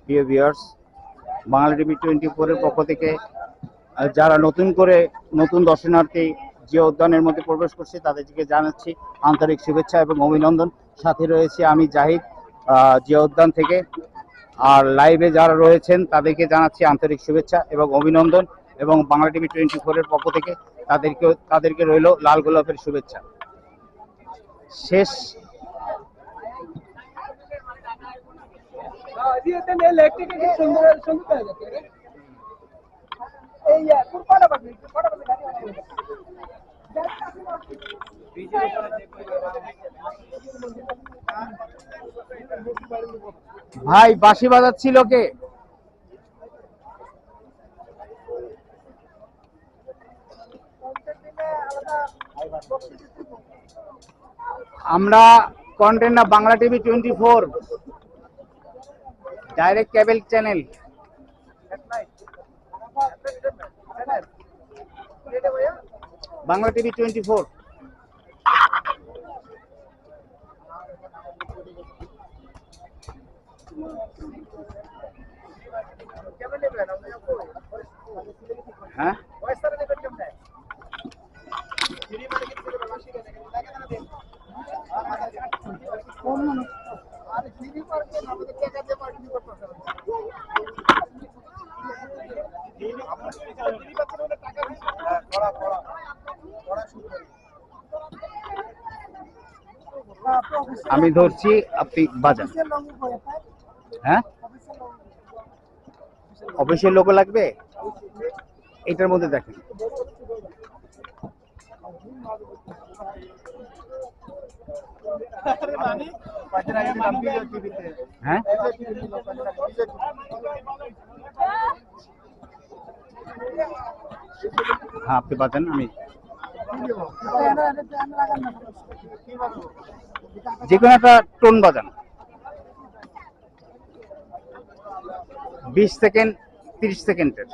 প্রিয় viewers, Bangla TV 24 এর পক্ষ থেকে যারা নতুন দর্শনার্থী জিয়া উদ্যানের মধ্যে প্রবেশ করছে তাদেরকে জানাচ্ছি আন্তরিক শুভেচ্ছা এবং অভিনন্দন। সাথে রয়েছে আমি জাহিদ জিয়া উদ্যান থেকে। আর লাইভে যারা রয়েছেন তাদেরকে জানাচ্ছি আন্তরিক শুভেচ্ছা এবং অভিনন্দন, এবং বাংলা টিভি 24 এর পক্ষ থেকে তাদেরকে রইল লাল গোলাপের শুভেচ্ছা। শেষ ভাই বাঁশি বাজাচ্ছিল কে? আমরা কন্টেন্ট না বাংলা টিভি 24 ডাইরেক্ট কেবল চ্যানেল। বাংলা টিভি 24। হ্যাঁ, আমি ধরছি, আপনি বাজান। হ্যাঁ, অফিসের লোক লাগবে এটার মধ্যে। দেখেন, হ্যাঁ হ্যাঁ, আপনি বাজান, আমি যে কোনো একটা টোন বাজান। 20 সেকেন্ড 30 সেকেন্ডের।